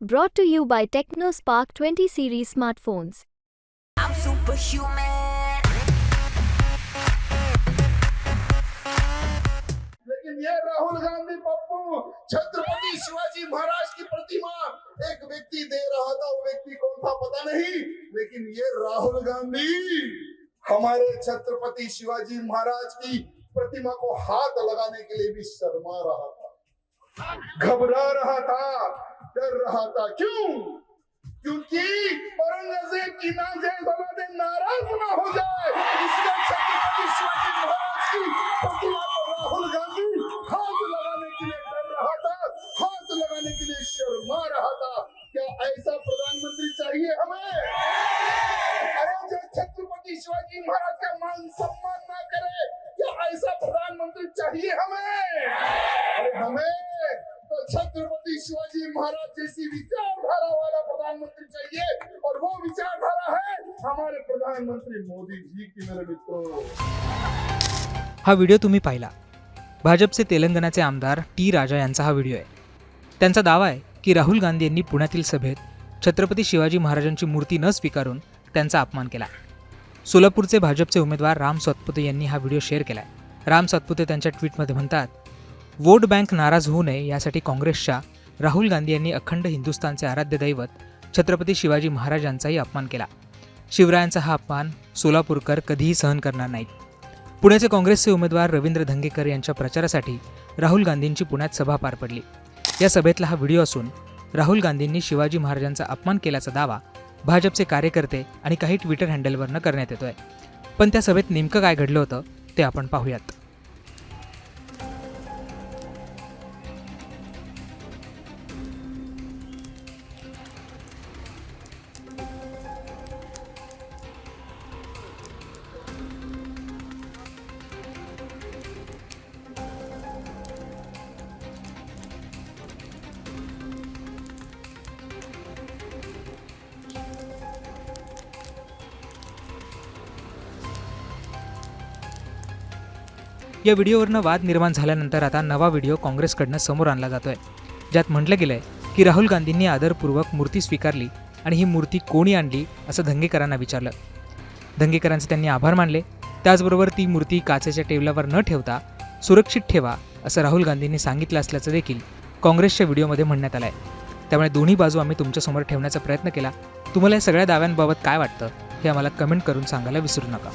Brought to you by TechnoSpark 20 series smartphones. I'm superhuman. लेकिन ये राहुल गांधी पप्पू छत्रपति शिवाजी महाराज की प्रतिमा एक व्यक्ति दे रहा था, वो व्यक्ति कौन था पता नहीं, लेकिन ये राहुल गांधी हमारे छत्रपति शिवाजी महाराज की प्रतिमा को हाथ लगाने के लिए भी शर्मा रहा था, घबरा रहा था, डर रहा था। क्यों? क्योंकि औरंगजेब की ना जय भला नाराज ना हो जाए, इसलिए छत्रपति शिवाजी महाराज की प्रतिमा को राहुल गांधी हाथ लगाने के लिए डर रहा था, हाथ लगाने के लिए शर्मा रहा था। क्या ऐसा प्रधानमंत्री चाहिए हमें? अरे जो छत्रपति शिवाजी महाराज का मान सम्मान ना करे, क्या ऐसा प्रधानमंत्री चाहिए हमें? अरे हमें तो छत्रपति शिवाजी महाराज जैसी विचारधारा वाला प्रधानमंत्री चाहिए, और वो विचारधारा है हमारे प्रधानमंत्री मोदी जी की। मेरे मित्रों, हा व्हिडिओ तुम्ही पाहिला. भाजपचे तेलंगणाचे आमदार टी राजा यांचा हा व्हिडिओ आहे. त्यांचा दावा आहे की राहुल गांधी यांनी पुण्यातील सभेत छत्रपती शिवाजी महाराजांची मूर्ती न स्वीकारून त्यांचा अपमान केला. सोलापूरचे भाजपचे उमेदवार राम सातपुते यांनी हा व्हिडिओ शेअर केला आहे. राम सातपुते त्यांच्या ट्विटमध्ये म्हणतात, वोट बँक नाराज होऊ नये यासाठी काँग्रेसच्या राहुल गांधी यांनी अखंड हिंदुस्थानचे आराध्य दैवत छत्रपती शिवाजी महाराजांचाही अपमान केला. शिवरायांचा हा अपमान सोलापूरकर कधीही सहन करणार नाहीत. पुण्याचे काँग्रेसचे उमेदवार रवींद्र धंगेकर यांच्या प्रचारासाठी राहुल गांधींची पुण्यात सभा पार पडली. या सभेतला हा व्हिडिओ असून राहुल गांधींनी शिवाजी महाराजांचा अपमान केल्याचा दावा भाजपचे कार्यकर्ते आणि काही ट्विटर हँडलवरनं करण्यात येतोय. पण त्या सभेत नेमकं काय घडलं होतं ते आपण पाहूयात. या व्हिडिओवरनं वाद निर्माण झाल्यानंतर आता नवा व्हिडिओ काँग्रेसकडनं समोर आणला जातोय, ज्यात म्हटलं गेलंय की राहुल गांधींनी आदरपूर्वक मूर्ती स्वीकारली आणि ही मूर्ती कोणी आणली असं धंगेकरांना विचारलं. धंगेकरांचे त्यांनी आभार मानले. त्याचबरोबर ती मूर्ती काचेच्या टेबलावर न ठेवता सुरक्षित ठेवा असं राहुल गांधींनी सांगितलं असल्याचं देखील काँग्रेसच्या व्हिडिओमध्ये म्हणण्यात आलं आहे. त्यामुळे दोन्ही बाजू आम्ही तुमच्यासमोर ठेवण्याचा प्रयत्न केला. तुम्हाला या सगळ्या दाव्यांबाबत काय वाटतं हे आम्हाला कमेंट करून सांगायला विसरू नका.